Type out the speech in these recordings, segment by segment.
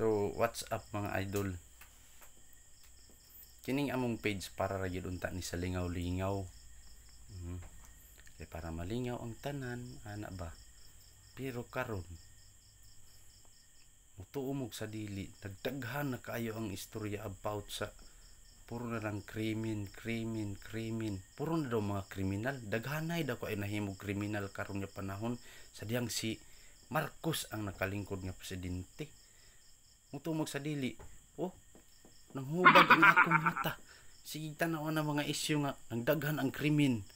So, what's up mga idol? Kining among page para ra gyud unta ni sa lingaw-lingaw. Kay para malingaw ang tanan, ana ba? Pero karon mutuumog sa dili, nagdaghan na kaayo ang istorya about sa puro na lang krimen. Puro na daw mga kriminal. Daghanay daw ko ay nahimog kriminal karon nga panahon sa diyang si Marcos ang nakalingkod nga presidente. Mutumog sa dili, nanghubad ang akong mata. Sige tanaw na mga isyu nga nagdaghan ang krimen.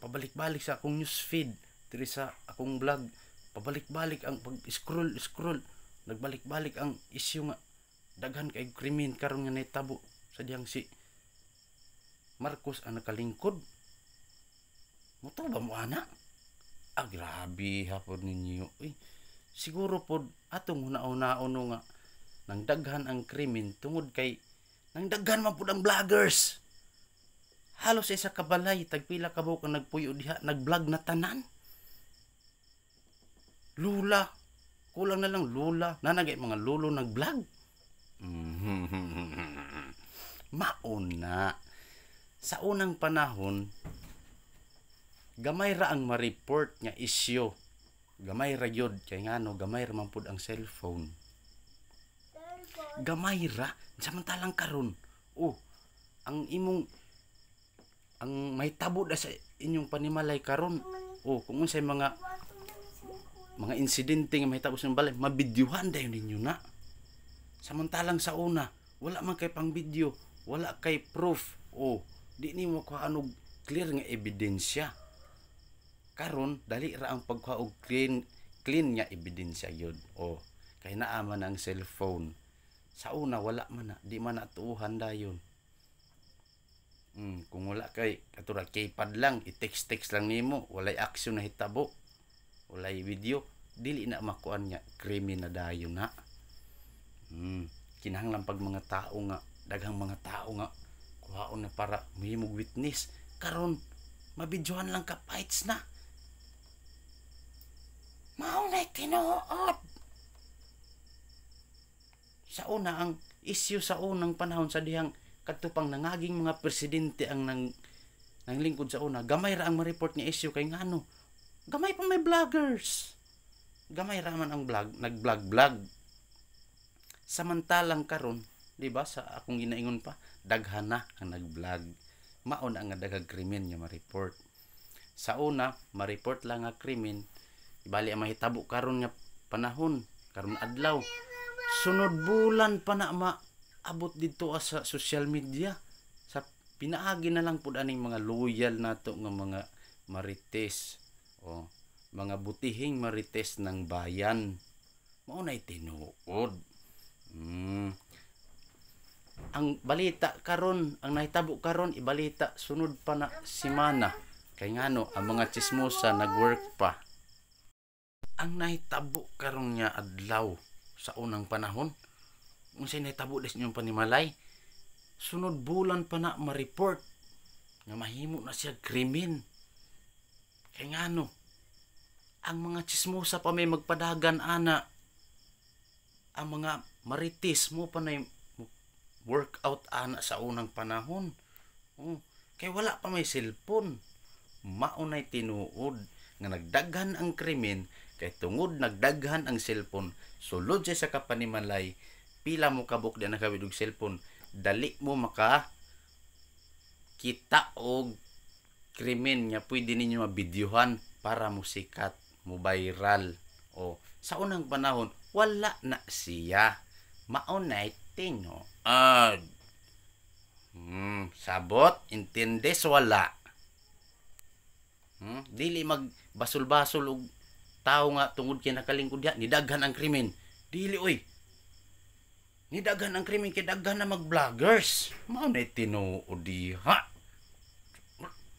Pabalik-balik sa akong newsfeed, diri sa akong vlog, pabalik-balik ang pag-scroll. Nagbalik-balik ang isyu nga daghan kay krimen karon nga nahitabo sa diyang si Marcos ang nakalingkod. Muto ba mo ana? Grabe hapon ninyo. Siguro pod atong una-unaon nga nang daghan ang krimen tungod kay nang daghan man pud ang vloggers. Halos isa ka balay tagpila ka buok ang nagpuyo diha, nag-vlog na tanan. Lula, kulang na lang lula, nanagay mga lolo nag-vlog. Mauna sa unang panahon gamay ra ang ma-report nga isyu. Gamay ra gyud kay ngano gamay ra man pud ang cellphone. Gamay ra samantalang karon ang mahitabo da sa inyong panimalay karon kung unsay mga insidente nga mahitabo sa balay mabidyuhan dayon ninyo na. Samantalang sa una wala man kay pang video, wala kay proof, di nimo kuha og clear nga ebidensya. Karon dali ra ang pagkuha og clean nga ebidensya gyud. Kay naa man ang cellphone. Sa una wala man na, di man natuuhan dayon. Kung wala kay katulad keypad lang, i-text lang nimo, walay action na hitabo, walay video, dili na makuan nga krimen na dayon na. Kinahanglan pag mga tao nga, daghang mga tao nga kuhaon na para mahimog witness. Karon mabidyohan lang ka fights na. Mao na tinuod. Sa una ang issue sa unang panahon sa dihang katupang nangaging mga presidente ang nanglingkod sa una, gamay ra ang ma-report nga issue kay ngano. Gamay pa may vloggers. Gamay ra man ang nag-vlog. Samantalang karon, di ba sa akong ginaingon pa, daghan na ang nag-vlog. Maon ang daghang krimen nga ma-report. Sa una, ma-report lang nga krimen, ibali ang mahitabo karon nga panahon, karon adlaw. Sunod bulan pa na maabot dito sa social media. Sa pinaagi na lang pud aning mga loyal nato nga mga marites mga butihing marites ng bayan. Mao nay tinuod. Ang balita karon, ang nahitabo karon ibalita sunod pa na semana. Kay ngano ang mga chismosa nagwork pa. Ang nahitabo karon nga adlaw sa unang panahon, unsay nahitabo des inyong panimalay, sunod bulan pa na ma-report nga mahimo na siya krimen. Kay ngano ang mga chismosa pa may magpadagan ana, ang mga marites mo pa na workout ana sa unang panahon. Kay wala pa may cellphone. Maunay tinuod nga nagdaghan ang krimen kay tungod nagdaghan ang cellphone. Sulod sa kapanimalay, pila mo kabuk di nakawid og cellphone, dali mo maka kita og krimen nga pwede ninyo mabidyohan para mo sikat, mo viral. Sa unang panahon wala na siya. Maunay tinuod. Sabot, intindes wala. Dili magbasol-basol og tao nga tungod kay nakalingkod diha nidaghan ang krimen. Dili nidaghan ang krimen kay daghan na mag-vloggers. Mao na tinuod diha.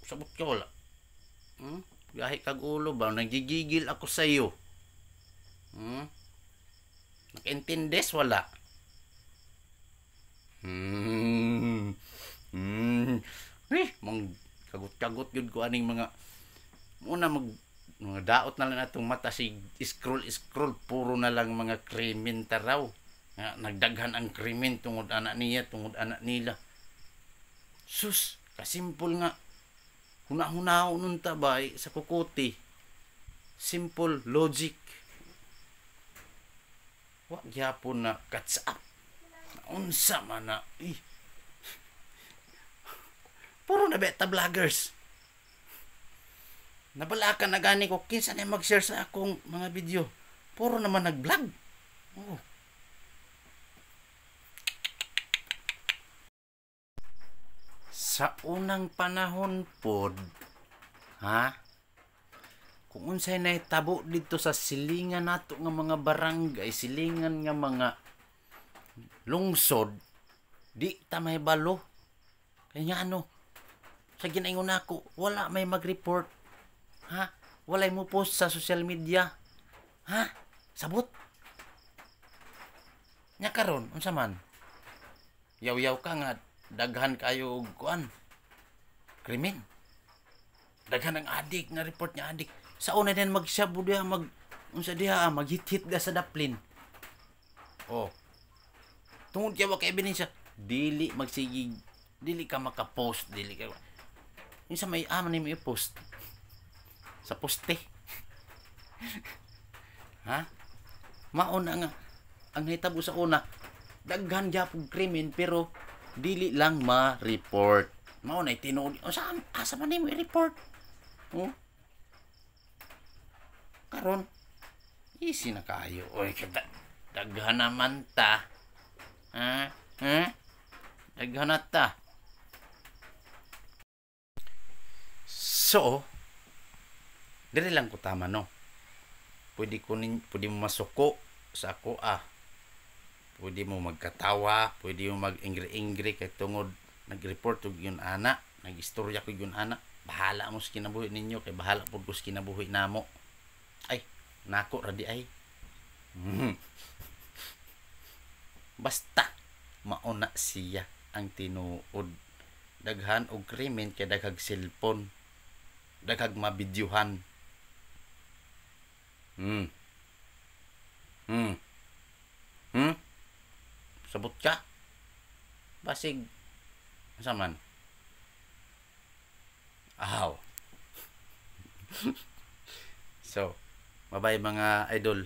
Sabot ka wala. Gahi kag ulo ba nagigigil ako sa iyo. Nakaintindes wala. Mang kagut-kagut yun ko aning mga muna mga daot na lang atong mata si scroll puro na lang mga krimen taraw. nga nagdaghan ang krimen tungod anak niya, tungod anak nila. Sus, kasimpol nga. Huna-hunaw nun tabay sa kukuti. Simple logic. Wa gyapon na catch up. Unsa man na. Puro na beta vloggers. Nabalakan na gani ko kinsa na mag-share sa akong mga video. Puro naman nag-vlog. Oh. Sa unang panahon pod, ha? Kung unsay nahitabo dito sa silingan nato nga mga barangay, silingan nga mga lungsod, di ta may balo. Kaya ano, sa ginaingon ako, wala may mag-report. Ha? Walay mo post sa social media. Ha? Sabot. Nya karon unsa man? Yaw-yaw ka nga daghan kayo og kuan. Krimen. Daghan ang adik na report nya adik. Sa una din magsabo diha unsa diha maghit-hit da sa daplin. Oh. Tungod kay wa kay ebidensya, dili magsigig, dili ka maka-post, dili ka. Unsa may aman ni i-post? Sa poste. Ha? Mauna nga ang hitabo sa una, daghan gyapon krimen pero dili lang ma-report. Mao na tinuod. O saan asa man nimo i-report? Oh. Karon easy na kayo. Oy, daghan naman ta. Ha? Ha? Daghan na ta. So, dire lang ko tama no. Pwede mo masuko sa ako Pwede mo magkatawa, pwede mo mag-ingri-ingri kay tungod nag-report og yun ana, nag-istorya ko yun ana. Bahala mo sa kinabuhi ninyo kay bahala pud ko sa kinabuhi namo. Ay, nako ra di ay. Basta mauna siya ang tinuod. Daghan og krimen kay daghag cellphone. Daghag mabidyuhan. Sabot ka? Basig. Asa man? Ahaw. So, bye-bye mga idol.